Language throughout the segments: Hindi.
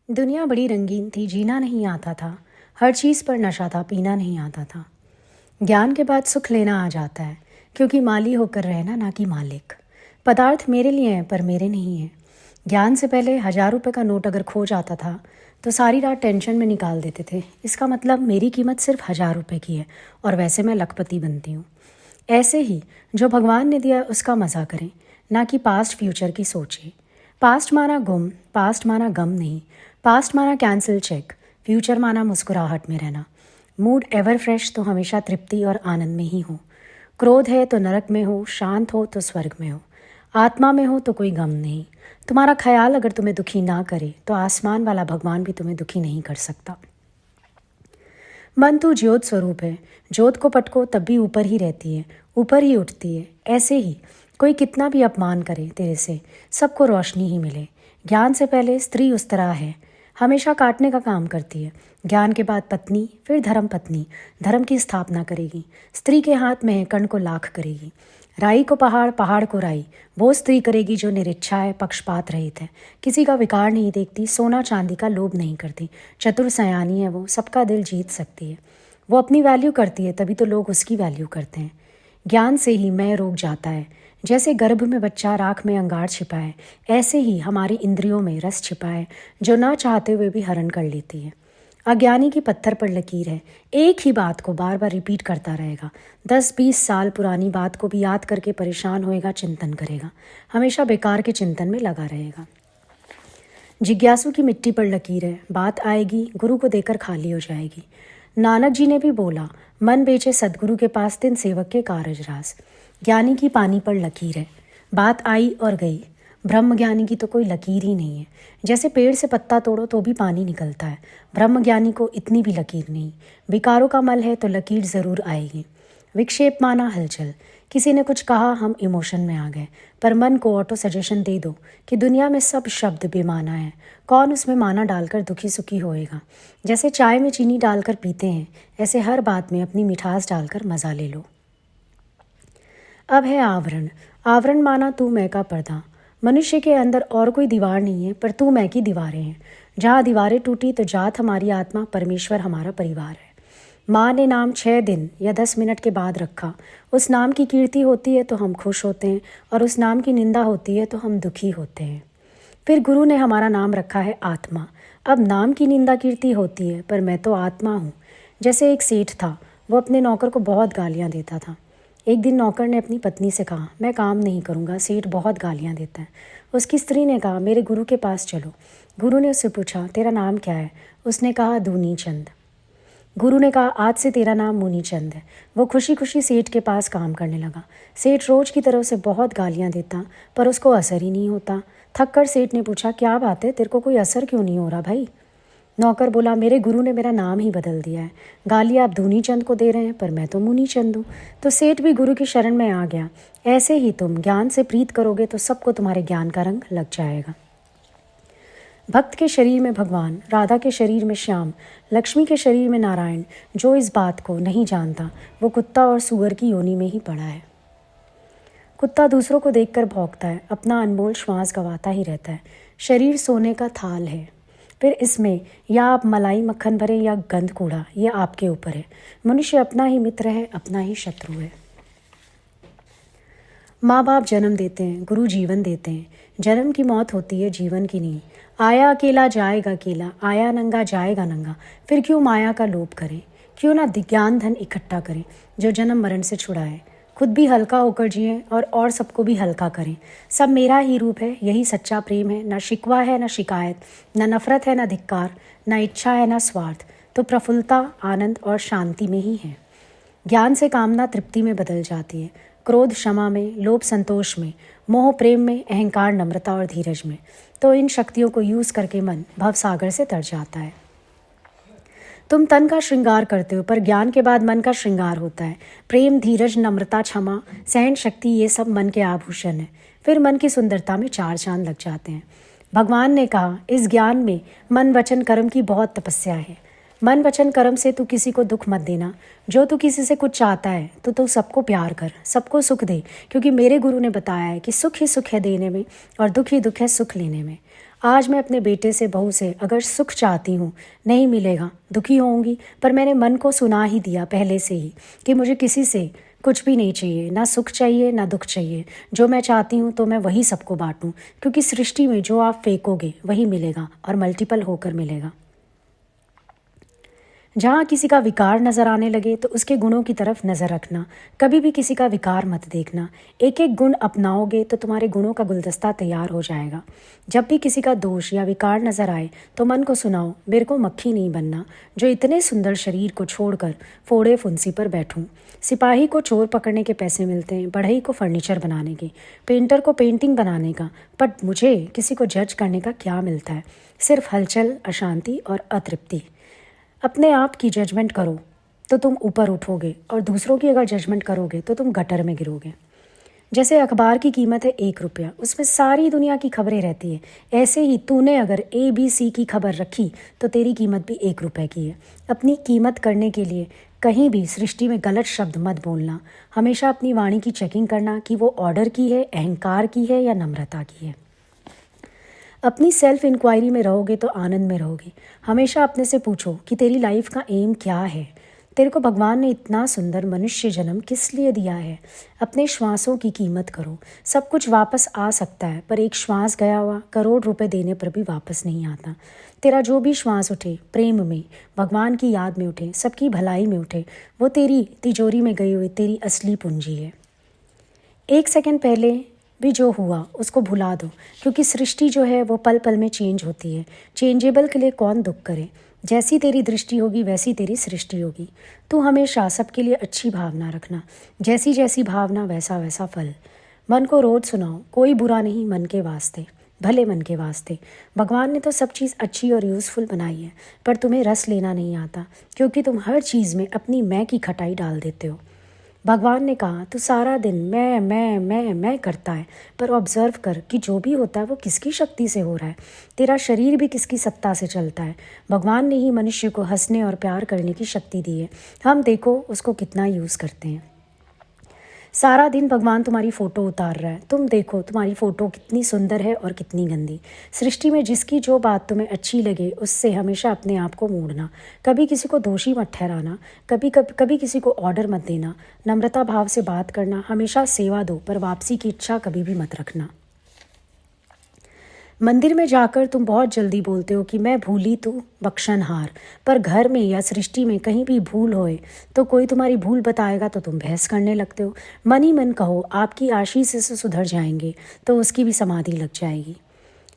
दुनिया बड़ी रंगीन थी, जीना नहीं आता था। हर चीज़ पर नशा था, पीना नहीं आता था। ज्ञान के बाद सुख लेना आ जाता है, क्योंकि माली होकर रहना ना कि मालिक। पदार्थ मेरे लिए हैं पर मेरे नहीं हैं। ज्ञान से पहले 1,000 रुपये का नोट अगर खो जाता था तो सारी रात टेंशन में निकाल देते थे। इसका मतलब मेरी कीमत सिर्फ 1,000 रुपये की है और वैसे मैं लखपति बनती हूँ। ऐसे ही जो भगवान ने दिया उसका मज़ा करें, ना कि पास्ट फ्यूचर की सोचें। पास्ट माना गुम, पास्ट माना गम नहीं। पास्ट माना कैंसिल चेक, फ्यूचर माना मुस्कुराहट में रहना। मूड एवर फ्रेश तो हमेशा तृप्ति और आनंद में ही हो। क्रोध है तो नरक में हो, शांत हो तो स्वर्ग में हो। आत्मा में हो तो कोई गम नहीं। तुम्हारा ख्याल अगर तुम्हें दुखी ना करे तो आसमान वाला भगवान भी तुम्हें दुखी नहीं कर सकता। मन तू ज्योत स्वरूप है, ज्योत को पटको तब भी ऊपर ही रहती है, ऊपर ही उठती है। ऐसे ही कोई कितना भी अपमान करे तेरे से, सबको रोशनी ही मिले। ज्ञान से पहले स्त्री उस तरह है, हमेशा काटने का काम करती है। ज्ञान के बाद पत्नी, फिर धर्म पत्नी, धर्म की स्थापना करेगी। स्त्री के हाथ में है, कण को लाख करेगी। राई को पहाड़, पहाड़ को राई, वो स्त्री करेगी जो निरिच्छा है, पक्षपात रहित है, किसी का विकार नहीं देखती, सोना चांदी का लोभ नहीं करती। चतुर सयानी है वो, सबका दिल जीत सकती है। वो अपनी वैल्यू करती है, तभी तो लोग उसकी वैल्यू करते हैं। ज्ञान से ही मैं रोक जाता है। जैसे गर्भ में बच्चा राख में अंगार छिपा है, ऐसे ही हमारी इंद्रियों में रस छिपा है, जो ना चाहते हुए भी हरण कर लेती है। अज्ञानी की पत्थर पर लकीर है, एक ही बात को बार बार रिपीट करता रहेगा। 10-20 साल पुरानी बात को भी याद करके परेशान होएगा, चिंतन करेगा, हमेशा बेकार के चिंतन में लगा रहेगा। जिज्ञासु की मिट्टी पर लकीर है, बात आएगी गुरु को देकर खाली हो जाएगी। नानक जी ने भी बोला, मन बेचे सदगुरु के पास, तिन सेवक के कारज रास। ज्ञानी की पानी पर लकीर है, बात आई और गई। ब्रह्म ज्ञानी की तो कोई लकीर ही नहीं है। जैसे पेड़ से पत्ता तोड़ो तो भी पानी निकलता है, ब्रह्म ज्ञानी को इतनी भी लकीर नहीं। विकारों का मल है तो लकीर ज़रूर आएगी। विक्षेप माना हलचल, किसी ने कुछ कहा, हम इमोशन में आ गए, पर मन को ऑटो सजेशन दे दो कि दुनिया में सब शब्द बेमाना है। कौन उसमें माना डालकर दुखी सुखी होएगा। जैसे चाय में चीनी डालकर पीते हैं, ऐसे हर बात में अपनी मिठास डालकर मज़ा ले लो। अब है आवरण। आवरण माना तू मैं का पर्दा। मनुष्य के अंदर और कोई दीवार नहीं है, पर तू मैं की दीवारें हैं। जहाँ दीवारें टूटी तो जात हमारी आत्मा, परमेश्वर हमारा परिवार है। माँ ने नाम 6 दिन या 10 मिनट के बाद रखा। उस नाम की कीर्ति होती है तो हम खुश होते हैं, और उस नाम की निंदा होती है तो हम दुखी होते हैं। फिर गुरु ने हमारा नाम रखा है आत्मा। अब नाम की निंदा कीर्ति होती है, पर मैं तो आत्मा हूँ। जैसे एक सेठ था, वो अपने नौकर को बहुत गालियाँ देता था। एक दिन नौकर ने अपनी पत्नी से कहा, मैं काम नहीं करूँगा, सेठ बहुत गालियाँ देता है। उसकी स्त्री ने कहा, मेरे गुरु के पास चलो। गुरु ने उससे पूछा, तेरा नाम क्या है? उसने कहा, दूनी चंद। गुरु ने कहा, आज से तेरा नाम मुनी चंद है। वो खुशी खुशी सेठ के पास काम करने लगा। सेठ रोज की तरह से बहुत गालियाँ देता, पर उसको असर ही नहीं होता। थक कर सेठ ने पूछा, क्या बात है, तेरे को कोई असर क्यों नहीं हो रहा भाई? नौकर बोला, मेरे गुरु ने मेरा नाम ही बदल दिया है। गालियाँ आप दूनी चंद को दे रहे हैं, पर मैं तो मुनी चंद हूँ। तो सेठ भी गुरु की शरण में आ गया। ऐसे ही तुम ज्ञान से प्रीत करोगे तो सबको तुम्हारे ज्ञान का रंग लग जाएगा। भक्त के शरीर में भगवान, राधा के शरीर में श्याम, लक्ष्मी के शरीर में नारायण। जो इस बात को नहीं जानता वो कुत्ता और सूअर की योनि में ही पड़ा है। कुत्ता दूसरों को देखकर भौंकता है, अपना अनमोल श्वास गंवाता ही रहता है। शरीर सोने का थाल है, फिर इसमें या आप मलाई मक्खन भरें या गंद कूड़ा, ये आपके ऊपर है। मनुष्य अपना ही मित्र है, अपना ही शत्रु है। माँ बाप जन्म देते हैं, गुरु जीवन देते हैं। जन्म की मौत होती है, जीवन की नहीं। आया अकेला जाएगा अकेला, आया नंगा जाएगा नंगा। फिर क्यों माया का लोभ करें, क्यों ना ज्ञान धन इकट्ठा करें जो जन्म मरण से छुड़ाए। खुद भी हल्का होकर जिएं और सबको भी हल्का करें। सब मेरा ही रूप है, यही सच्चा प्रेम है। ना शिकवा है, ना शिकायत, ना नफरत है, ना धिक्कार, ना इच्छा है, ना स्वार्थ। तो प्रफुल्लता, आनंद और शांति में ही है। ज्ञान से कामना तृप्ति में बदल जाती है, क्रोध क्षमा में, लोभ संतोष में, मोह प्रेम में, अहंकार नम्रता और धीरज में। तो इन शक्तियों को यूज़ करके मन भवसागर से तर जाता है। तुम तन का श्रृंगार करते हो, पर ज्ञान के बाद मन का श्रृंगार होता है। प्रेम, धीरज, नम्रता, क्षमा, सहन शक्ति, ये सब मन के आभूषण हैं। फिर मन की सुंदरता में 4 चांद लग जाते हैं। भगवान ने कहा, इस ज्ञान में मन वचन कर्म की बहुत तपस्या है। मन वचन कर्म से तू किसी को दुख मत देना। जो तू किसी से कुछ चाहता है तो तू सबको प्यार कर, सबको सुख दे, क्योंकि मेरे गुरु ने बताया है कि सुख ही सुख है देने में और दुख ही दुख है सुख लेने में। आज मैं अपने बेटे से बहू से अगर सुख चाहती हूँ, नहीं मिलेगा, दुखी होंगी, पर मैंने मन को सुना ही दिया पहले से ही कि मुझे किसी से कुछ भी नहीं चाहिए, ना सुख चाहिए ना दुख चाहिए। जो मैं चाहती हूँ तो मैं वही सबको बांटूँ, क्योंकि सृष्टि में जो आप फेंकोगे वही मिलेगा और मल्टीपल होकर मिलेगा। जहाँ किसी का विकार नज़र आने लगे तो उसके गुणों की तरफ नज़र रखना, कभी भी किसी का विकार मत देखना। एक एक गुण अपनाओगे तो तुम्हारे गुणों का गुलदस्ता तैयार हो जाएगा। जब भी किसी का दोष या विकार नज़र आए तो मन को सुनाओ, मेरे को मक्खी नहीं बनना जो इतने सुंदर शरीर को छोड़कर फोड़े फुंसी पर बैठूं। सिपाही को चोर पकड़ने के पैसे मिलते हैं, बढ़ई को फर्नीचर बनाने के, पेंटर को पेंटिंग बनाने का, बट मुझे किसी को जज करने का क्या मिलता है? सिर्फ हलचल, अशांति और अतृप्ति। अपने आप की जजमेंट करो तो तुम ऊपर उठोगे, और दूसरों की अगर जजमेंट करोगे तो तुम गटर में गिरोगे। जैसे अखबार की कीमत है 1 रुपया, उसमें सारी दुनिया की खबरें रहती है। ऐसे ही तूने अगर ABC की खबर रखी तो तेरी कीमत भी 1 रुपये की है। अपनी कीमत करने के लिए कहीं भी सृष्टि में गलत शब्द मत बोलना। हमेशा अपनी वाणी की चेकिंग करना कि वो ऑर्डर की है, अहंकार की है या नम्रता की है। अपनी सेल्फ इंक्वायरी में रहोगे तो आनंद में रहोगे। हमेशा अपने से पूछो कि तेरी लाइफ का एम क्या है। तेरे को भगवान ने इतना सुंदर मनुष्य जन्म किस लिए दिया है? अपने श्वासों की कीमत करो। सब कुछ वापस आ सकता है, पर एक श्वास गया हुआ करोड़ रुपए देने पर भी वापस नहीं आता। तेरा जो भी श्वास उठे, प्रेम में, भगवान की याद में उठे, सबकी भलाई में उठे, वो तेरी तिजोरी में गई हुई तेरी असली पूंजी है। 1 सेकंड पहले भी जो हुआ उसको भुला दो, क्योंकि सृष्टि जो है वो पल पल में चेंज होती है। चेंजेबल के लिए कौन दुख करे? जैसी तेरी दृष्टि होगी वैसी तेरी सृष्टि होगी। तू हमेशा सबके लिए अच्छी भावना रखना, जैसी जैसी भावना वैसा वैसा फल। मन को रोज सुनाओ, कोई बुरा नहीं मन के वास्ते, भले मन के वास्ते। भगवान ने तो सब चीज़ अच्छी और यूज़फुल बनाई है, पर तुम्हें रस लेना नहीं आता, क्योंकि तुम हर चीज़ में अपनी मैं की खटाई डाल देते हो। भगवान ने कहा तू सारा दिन मैं करता है, पर ऑब्जर्व कर कि जो भी होता है वो किसकी शक्ति से हो रहा है। तेरा शरीर भी किसकी सत्ता से चलता है। भगवान ने ही मनुष्य को हंसने और प्यार करने की शक्ति दी है। हम देखो उसको कितना यूज़ करते हैं। सारा दिन भगवान तुम्हारी फ़ोटो उतार रहा है, तुम देखो तुम्हारी फ़ोटो कितनी सुंदर है और कितनी गंदी। सृष्टि में जिसकी जो बात तुम्हें अच्छी लगे उससे हमेशा अपने आप को मोड़ना। कभी किसी को दोषी मत ठहराना, कभी किसी को ऑर्डर मत देना। नम्रता भाव से बात करना, हमेशा सेवा दो, पर वापसी की इच्छा कभी भी मत रखना। मंदिर में जाकर तुम बहुत जल्दी बोलते हो कि मैं भूली तू बख्शनहार, पर घर में या सृष्टि में कहीं भी भूल होए तो कोई तुम्हारी भूल बताएगा तो तुम बहस करने लगते हो। मन ही मन कहो आपकी आशीष से सुधर जाएंगे तो उसकी भी समाधि लग जाएगी।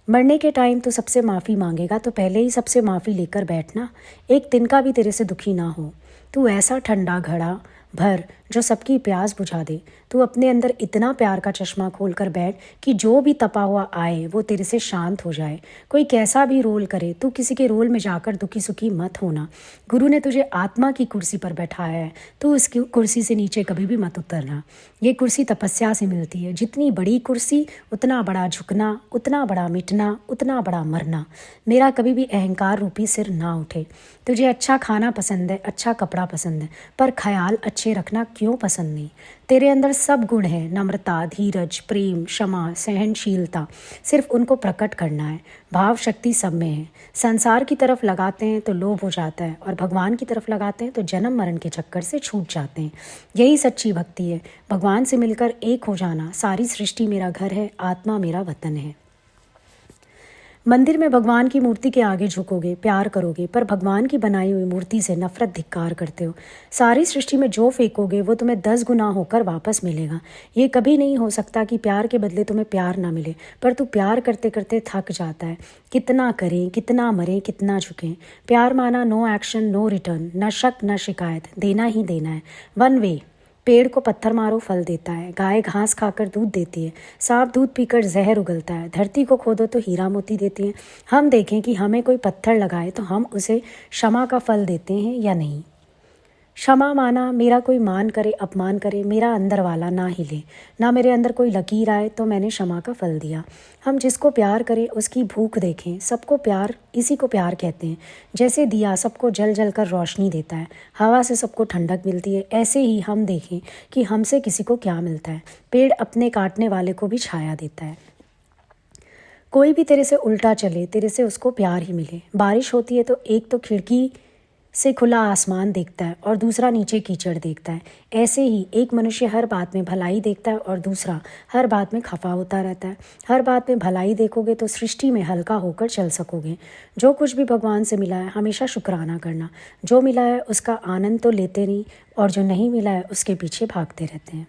मरने के टाइम तो सबसे माफ़ी मांगेगा तो पहले ही सबसे माफ़ी लेकर बैठना। एक तिनका भी तेरे से दुखी ना हो। तू ऐसा ठंडा घड़ा भर जो सबकी प्यास बुझा दे। तू अपने अंदर इतना प्यार का चश्मा खोल कर बैठ कि जो भी तपा हुआ आए वो तेरे से शांत हो जाए। कोई कैसा भी रोल करे, तू किसी के रोल में जाकर दुखी सुखी मत होना। गुरु ने तुझे आत्मा की कुर्सी पर बैठाया है, तू उसकी कुर्सी से नीचे कभी भी मत उतरना। ये कुर्सी तपस्या से मिलती है। जितनी बड़ी कुर्सी उतना बड़ा झुकना, उतना बड़ा मिटना, उतना बड़ा मरना। मेरा कभी भी अहंकार रूपी सिर ना उठे। तुझे अच्छा खाना पसंद है, अच्छा कपड़ा पसंद है, पर ख्याल अच्छे रखना क्यों पसंद नहीं? तेरे अंदर सब गुण हैं, नम्रता, धीरज, प्रेम, क्षमा, सहनशीलता, सिर्फ उनको प्रकट करना है। भाव शक्ति सब में है। संसार की तरफ लगाते हैं तो लोभ हो जाता है, और भगवान की तरफ लगाते हैं तो जन्म मरण के चक्कर से छूट जाते हैं। यही सच्ची भक्ति है, भगवान से मिलकर एक हो जाना। सारी सृष्टि मेरा घर है, आत्मा मेरा वतन है। मंदिर में भगवान की मूर्ति के आगे झुकोगे, प्यार करोगे, पर भगवान की बनाई हुई मूर्ति से नफरत धिक्कार करते हो। सारी सृष्टि में जो फेंकोगे वो तुम्हें 10 गुना होकर वापस मिलेगा। ये कभी नहीं हो सकता कि प्यार के बदले तुम्हें प्यार ना मिले, पर तू प्यार करते करते थक जाता है। कितना करें, कितना मरें, कितना झुकें। प्यार माना नो एक्शन नो रिटर्न, न शक न शिकायत, देना ही देना है। One way. पेड़ को पत्थर मारो फल देता है, गाय घास खाकर दूध देती है, सांप दूध पीकर जहर उगलता है, धरती को खोदो तो हीरा मोती देती है। हम देखें कि हमें कोई पत्थर लगाए तो हम उसे क्षमा का फल देते हैं या नहीं। क्षमा माना मेरा कोई मान करे अपमान करे, मेरा अंदर वाला ना हिले, ना मेरे अंदर कोई लकीर आए तो मैंने क्षमा का फल दिया। हम जिसको प्यार करें उसकी भूख देखें। सबको प्यार, इसी को प्यार कहते हैं। जैसे दिया सबको जल जल कर रोशनी देता है, हवा से सबको ठंडक मिलती है, ऐसे ही हम देखें कि हमसे किसी को क्या मिलता है। पेड़ अपने काटने वाले को भी छाया देता है। कोई भी तेरे से उल्टा चले, तेरे से उसको प्यार ही मिले। बारिश होती है तो एक तो खिड़की से खुला आसमान देखता है और दूसरा नीचे कीचड़ देखता है। ऐसे ही एक मनुष्य हर बात में भलाई देखता है और दूसरा हर बात में खफा होता रहता है। हर बात में भलाई देखोगे तो सृष्टि में हल्का होकर चल सकोगे। जो कुछ भी भगवान से मिला है हमेशा शुक्राना करना। जो मिला है उसका आनंद तो लेते नहीं, और जो नहीं मिला है उसके पीछे भागते रहते हैं।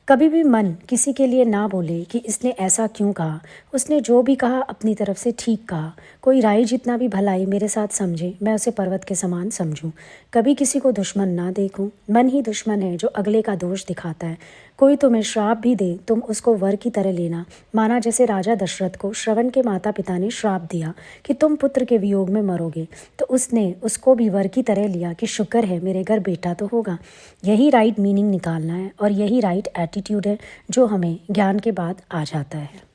कभी भी मन किसी के लिए ना बोले कि इसने ऐसा क्यों कहा। उसने जो भी कहा अपनी तरफ से ठीक कहा। कोई राई जितना भी भलाई मेरे साथ समझे, मैं उसे पर्वत के समान समझूं। कभी किसी को दुश्मन ना देखूं। मन ही दुश्मन है जो अगले का दोष दिखाता है। कोई तुम्हें श्राप भी दे, तुम उसको वर की तरह लेना। माना जैसे राजा दशरथ को श्रवण के माता पिता ने श्राप दिया कि तुम पुत्र के वियोग में मरोगे, तो उसने उसको भी वर की तरह लिया कि शुक्र है मेरे घर बेटा तो होगा। यही राइट मीनिंग निकालना है और यही राइट एटीट्यूड है जो हमें ज्ञान के बाद आ जाता है।